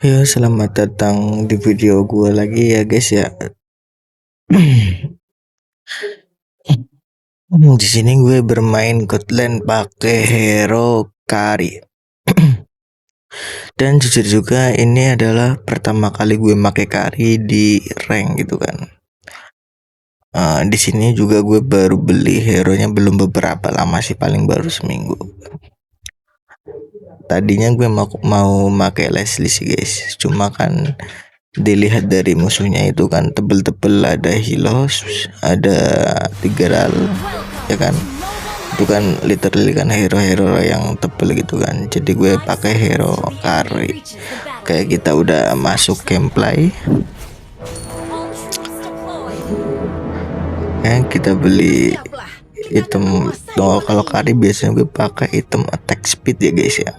Ya, selamat datang di video gue lagi ya guys ya. Di sini gue bermain Godland pakai hero Kari. Dan jujur juga ini adalah pertama kali gue pakai Kari di rank gitu kan. Di sini juga gue baru beli hero nya belum beberapa lama sih, paling baru seminggu. Tadinya gue mau pakai Leslie sih guys, cuma kan dilihat dari musuhnya itu kan tebel-tebel, ada Hilos, ada Tigreal, ya kan. Itu kan literally kan hero-hero yang tebel gitu kan, jadi gue pakai hero Kari. Kayak kita udah masuk gameplay, kita beli item. Kalau Kari biasanya gue pakai item attack speed ya guys ya.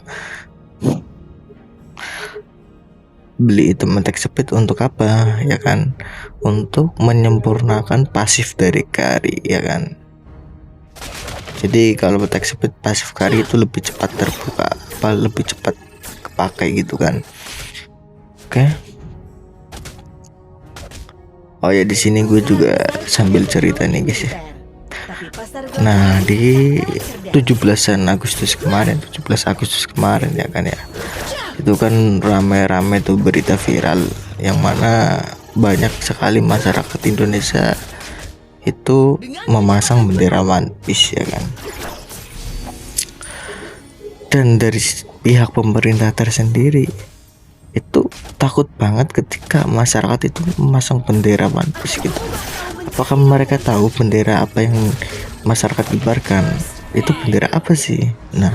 Beli item attack speed untuk apa ya kan? Untuk menyempurnakan pasif dari Kari ya kan. Jadi kalau attack speed pasif Kari itu lebih cepat terbuka, lebih cepat kepakai gitu kan. Oke. Oh ya, di sini gue juga sambil cerita nih guys ya. Nah, di 17 Agustus kemarin ya kan ya, itu kan rame-rame tuh berita viral yang mana banyak sekali masyarakat Indonesia itu memasang bendera One Piece ya kan. Dan dari pihak pemerintah tersendiri itu takut banget ketika masyarakat itu memasang bendera One Piece gitu. Apakah mereka tahu bendera apa yang masyarakat kibarkan? Itu bendera apa sih? Nah,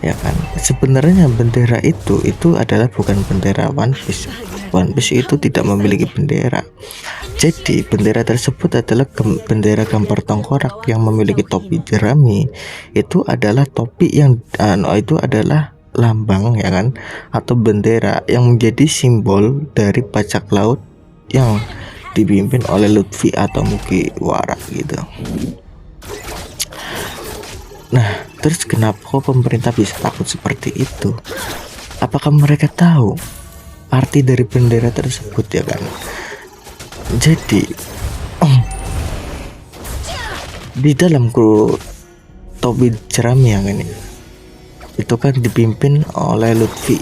ya kan, sebenarnya bendera itu adalah bukan bendera One Piece. One Piece itu tidak memiliki bendera. Jadi bendera tersebut adalah bendera gambar tengkorak yang memiliki topi jerami. Itu adalah topi yang itu adalah lambang ya kan, atau bendera yang menjadi simbol dari bajak laut yang dipimpin oleh Luffy atau Mugiwara gitu. Nah, terus kenapa kok pemerintah bisa takut seperti itu? Apakah mereka tahu arti dari bendera tersebut ya kan? Jadi di dalam kru topi jerami yang ini itu kan dipimpin oleh Luffy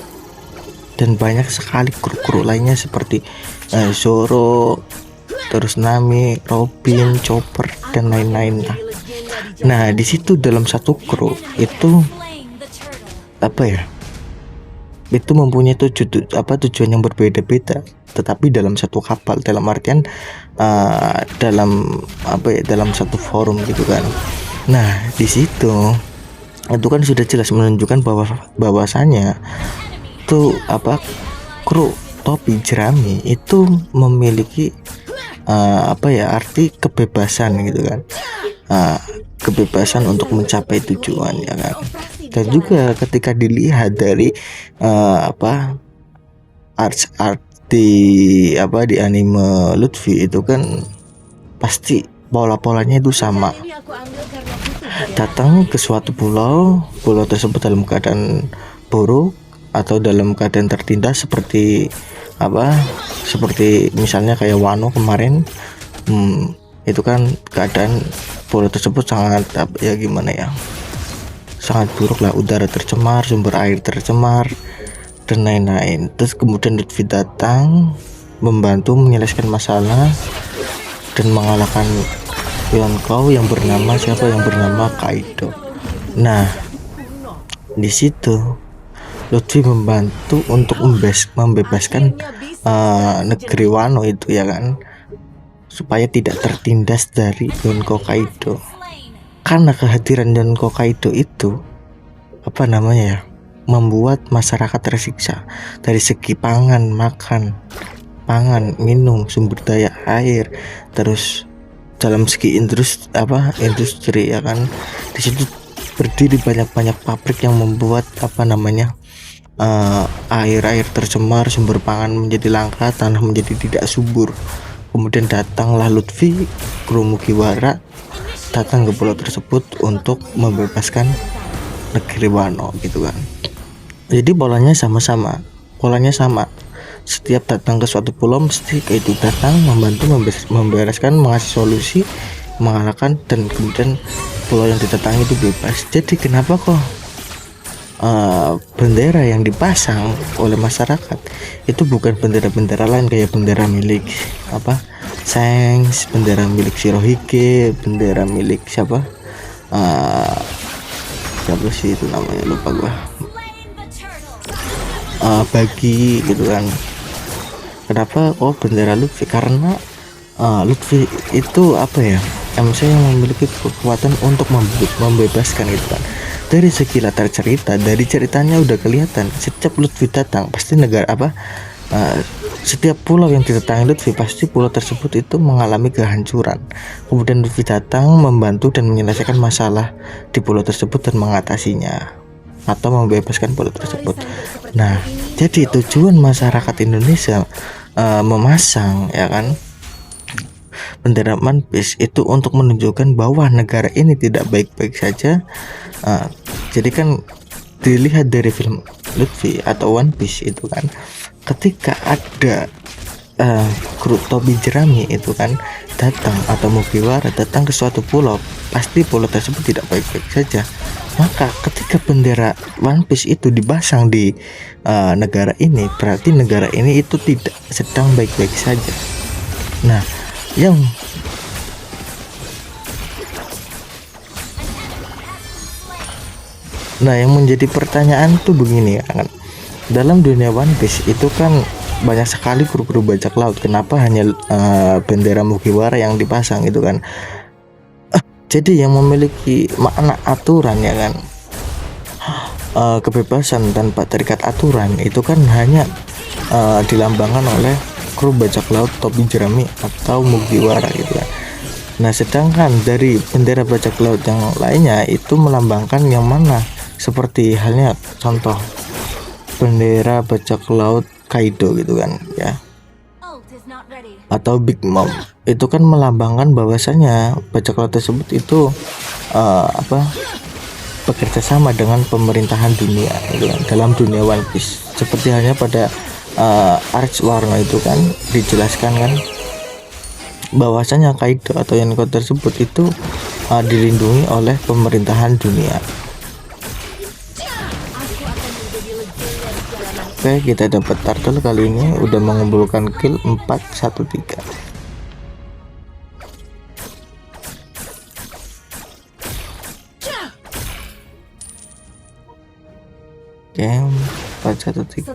dan banyak sekali kru-kru lainnya seperti Zoro, terus Nami, Robin, Chopper dan lain-lain lah. Nah, di situ dalam satu kru itu apa ya? Itu mempunyai tujuan yang berbeda-beda, tetapi dalam satu kapal, dalam artian dalam satu forum gitu kan. Nah, di situ itu kan sudah jelas menunjukkan bahwasanya itu kru topi jerami itu memiliki arti kebebasan gitu kan, kebebasan untuk mencapai tujuan ya kan. Dan juga ketika dilihat dari art di anime Luffy itu kan pasti pola-polanya itu sama. Datang ke suatu pulau tersebut dalam keadaan buruk atau dalam keadaan tertindas, seperti misalnya kayak Wano kemarin. Itu kan keadaan pulau tersebut sangat sangat buruk lah, udara tercemar, sumber air tercemar dan lain-lain. Terus kemudian Luffy datang membantu menyelesaikan masalah dan mengalahkan Yonkou yang bernama Kaido. Nah, di situ Luffy membantu untuk membebaskan negeri Wano itu ya kan, supaya tidak tertindas dari Yonkou Kaido. Karena kehadiran Yonkou Kaido itu membuat masyarakat tersiksa dari segi pangan, minum, sumber daya air, terus dalam segi industri ya kan. Di situ berdiri banyak pabrik yang membuat air tercemar, sumber pangan menjadi langka, tanah menjadi tidak subur. Kemudian datanglah Luffy, kru Mugiwara datang ke pulau tersebut untuk membebaskan negeri Wano gitu kan. Jadi polanya sama-sama, polanya sama. Setiap datang ke suatu pulau mesti itu datang membantu membereskan, mengasih solusi, mengalahkan, dan kemudian pulau yang ditetangi itu bebas. Jadi kenapa kok bendera yang dipasang oleh masyarakat itu bukan bendera-bendera lain kayak bendera milik apa Sainz, bendera milik Shirohige, bendera milik siapa siapa sih itu namanya, lupa gua, Bagi gitu kan. Kenapa bendera Luffy? Karena Luffy itu apa ya, MC yang memiliki kekuatan untuk membebaskan gitu kan. Dari segi latar cerita, dari ceritanya udah kelihatan setiap Luffy datang pasti setiap pulau yang ditetangi Luffy pasti pulau tersebut itu mengalami kehancuran. Kemudian Luffy datang membantu dan menyelesaikan masalah di pulau tersebut dan mengatasinya atau membebaskan pulau tersebut. Nah, jadi tujuan masyarakat Indonesia memasang ya kan bendera One Piece itu untuk menunjukkan bahwa negara ini tidak baik-baik saja. Jadi kan dilihat dari film Luffy atau One Piece itu kan, ketika ada kru topi jerami itu kan datang atau Mugiwara datang ke suatu pulau, pasti pulau tersebut tidak baik-baik saja. Maka ketika bendera One Piece itu dipasang di negara ini, berarti negara ini itu tidak sedang baik-baik saja. Nah, yang menjadi pertanyaan tuh begini ya kan, dalam dunia One Piece itu kan banyak sekali kru-kru bajak laut, kenapa hanya bendera Mugiwara yang dipasang itu kan. Jadi yang memiliki makna aturan ya kan, kebebasan tanpa terikat aturan itu kan hanya dilambangkan oleh kru bajak laut topi jerami atau Mugiwara gitu kan. Nah, sedangkan dari bendera bajak laut yang lainnya itu melambangkan yang mana, seperti halnya contoh bendera bajak laut Kaido gitu kan ya, atau Big Mom, itu kan melambangkan bahwasanya bajak laut tersebut itu bekerja sama dengan pemerintahan dunia gitu kan, dalam dunia One Piece. Seperti halnya pada Arch Warna itu kan dijelaskan kan bahwasanya Kaido atau Yonko tersebut itu dilindungi oleh pemerintahan dunia. Oke, kita dapat turtle kali ini udah mengumpulkan kill 413. Oke, 413.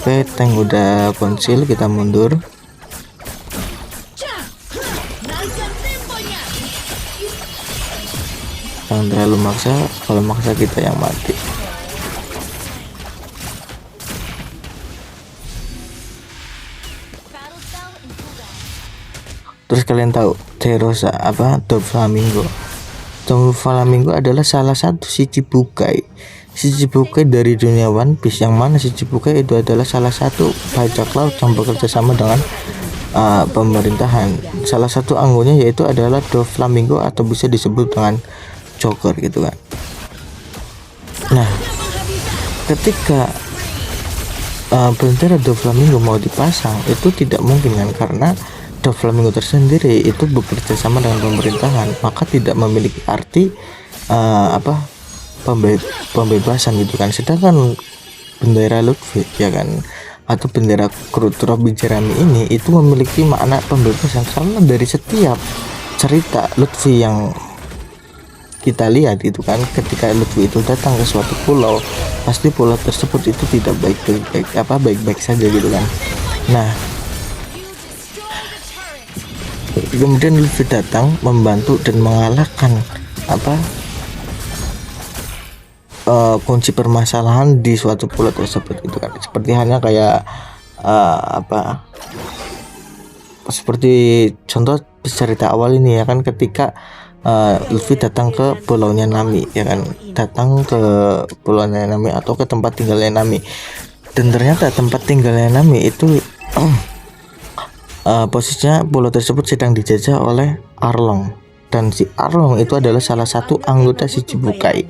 Oke, tank udah konsil, kita mundur. Jangan terlalu maksa, kalau maksa kita yang mati. Terus kalian tahu Dressrosa Doflamingo? Doflamingo adalah salah satu Shichibukai dari dunia One Piece, yang mana Shichibukai itu adalah salah satu bajak laut yang bekerja sama dengan pemerintahan. Salah satu anggotanya yaitu adalah Doflamingo atau bisa disebut dengan Joker gitu kan. Nah, ketika bendera Doflamingo mau dipasang itu tidak mungkin kan, karena Doflamingo tersendiri itu bekerja sama dengan pemerintahan, maka tidak memiliki arti pembebasan gitu kan. Sedangkan bendera Luffy ya kan, atau bendera kru topi jerami ini itu memiliki makna pembebasan, karena dari setiap cerita Luffy yang kita lihat itu kan, ketika Luffy itu datang ke suatu pulau, pasti pulau tersebut itu tidak baik-baik saja gitu kan. Nah, kemudian Luffy datang membantu dan mengalahkan kunci permasalahan di suatu pulau tersebut itu kan. Seperti halnya kayak seperti contoh cerita awal ini ya kan, ketika Luffy datang ke pulaunya Nami ya kan, datang ke pulaunya Nami atau ke tempat tinggalnya Nami, dan ternyata tempat tinggalnya Nami itu posisinya pulau tersebut sedang dijajah oleh Arlong, dan si Arlong itu adalah salah satu anggota Shichibukai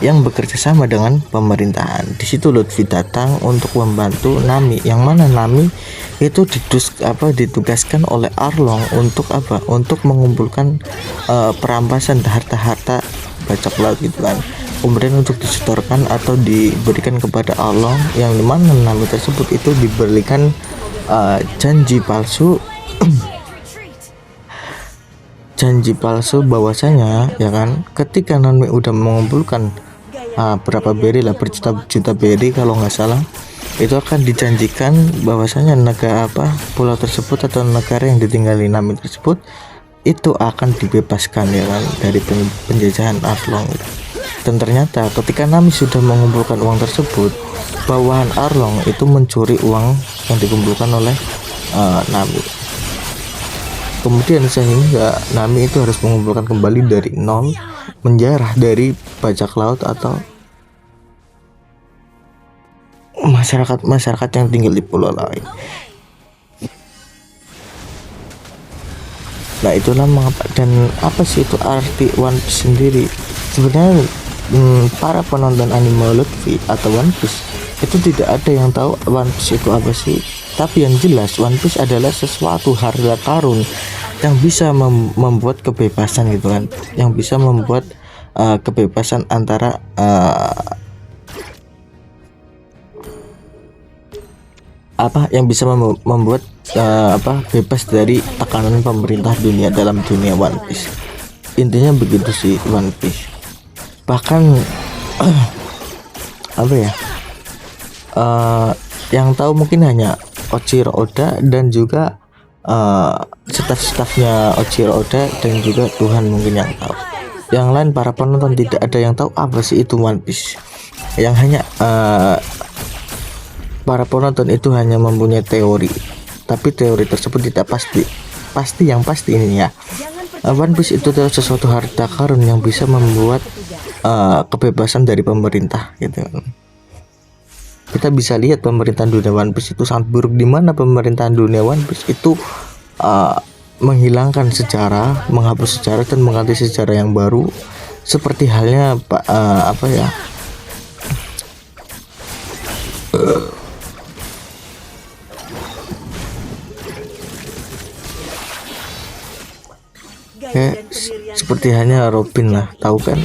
yang bekerja sama dengan pemerintahan. Di situ Luffy datang untuk membantu Nami, yang mana Nami itu ditugaskan oleh Arlong untuk apa? Untuk mengumpulkan perampasan harta-harta bajak laut gitu kan. Kemudian untuk disetorkan atau diberikan kepada Arlong, yang dimana Nami tersebut itu diberikan janji palsu janji palsu bahwasanya ya kan, ketika Nami udah mengumpulkan berapa berry lah, berjuta-juta berry kalau nggak salah, itu akan dijanjikan bahwasanya negara pulau tersebut atau negara yang ditinggali Nami tersebut itu akan dibebaskan ya kan dari penjajahan Arlong gitu. Dan ternyata ketika Nami sudah mengumpulkan uang tersebut, bawahan Arlong itu mencuri uang yang dikumpulkan oleh Nami. Kemudian sehingga Nami itu harus mengumpulkan kembali dari nol, menjarah dari bajak laut atau masyarakat yang tinggal di pulau lain. Nah itulah mengapa, dan apa sih itu arti One Piece sendiri. Sebenarnya para penonton anime Luffy atau One Piece itu tidak ada yang tahu One Piece itu apa sih. Tapi yang jelas One Piece adalah sesuatu harta karun yang bisa membuat kebebasan gitu kan, yang bisa membuat kebebasan antara yang bisa membuat bebas dari tekanan pemerintah dunia dalam dunia One Piece. Intinya begitu sih One Piece. Bahkan yang tahu mungkin hanya Oshiro Oda dan juga staff-staffnya Oshiro Oda dan juga Tuhan mungkin yang tahu. Yang lain para penonton tidak ada yang tahu apa sih itu One Piece. Yang hanya para penonton itu hanya mempunyai teori, tapi teori tersebut tidak pasti. Yang pasti ini ya, One Piece itu adalah sesuatu harta karun yang bisa membuat kebebasan dari pemerintah gitu. Kita bisa lihat pemerintahan dunia One Piece itu sangat buruk, di mana pemerintahan dunia One Piece itu menghilangkan sejarah, menghapus sejarah dan mengganti sejarah yang baru, seperti halnya seperti halnya Robin lah, tahu kan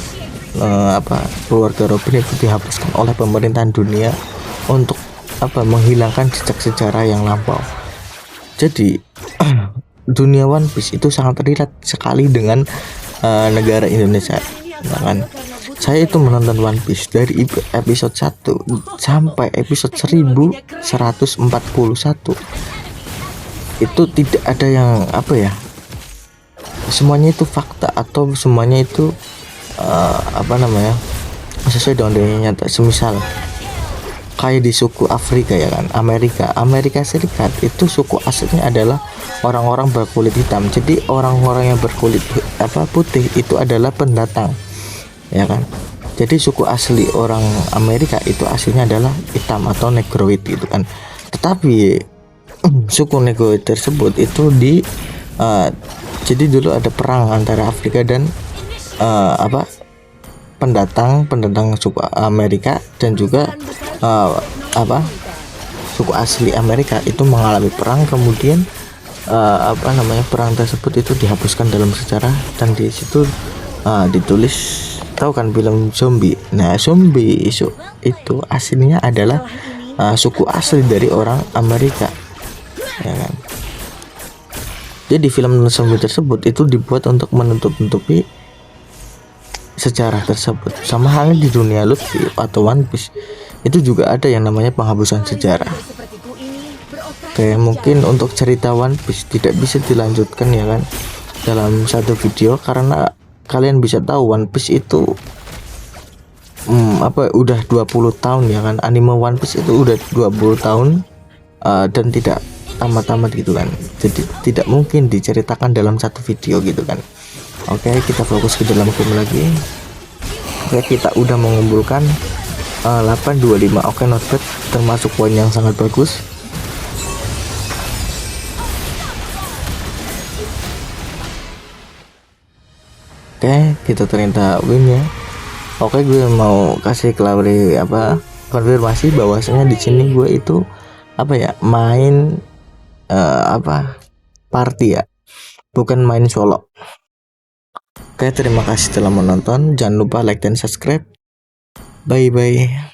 keluarga Robin itu dihapuskan oleh pemerintahan dunia untuk menghilangkan jejak sejarah yang lampau. Jadi dunia One Piece itu sangat terlihat sekali dengan negara Indonesia ya kan. Saya itu menonton One Piece dari episode 1 sampai episode 1141. Itu tidak ada yang semuanya itu fakta atau semuanya itu sesuai dengan dunia nyata. Semisal kayak di suku Afrika ya kan, Amerika Serikat itu suku aslinya adalah orang-orang berkulit hitam. Jadi orang-orang yang berkulit putih itu adalah pendatang ya kan. Jadi suku asli orang Amerika itu aslinya adalah hitam atau negroid gitu kan. Tetapi suku negroid tersebut itu jadi dulu ada perang antara Afrika dan pendatang suku Amerika, dan juga suku asli Amerika itu mengalami perang. Kemudian perang tersebut itu dihapuskan dalam sejarah, dan di situ ditulis, tahu kan film zombie. Nah zombie itu aslinya adalah suku asli dari orang Amerika ya kan. Jadi film zombie tersebut itu dibuat untuk menutup-nutupi sejarah tersebut. Sama halnya di dunia Luffy atau One Piece itu juga ada yang namanya penghapusan sejarah. Kayak mungkin untuk cerita One Piece tidak bisa dilanjutkan ya kan dalam satu video, karena kalian bisa tahu One Piece itu udah 20 tahun ya kan. Anime One Piece itu udah 20 tahun dan tidak tamat-tamat gitu kan. Jadi tidak mungkin diceritakan dalam satu video gitu kan. Oke, kita fokus ke dalam game lagi. Oke, kita udah mengumpulkan 825. Oke, not bad, termasuk poin yang sangat bagus. Oke, kita ternyata win ya. Oke, gue mau kasih konfirmasi bahwasanya di sini gue itu main party ya, bukan main solo. Oke, terima kasih telah menonton. Jangan lupa like dan subscribe. Bye bye.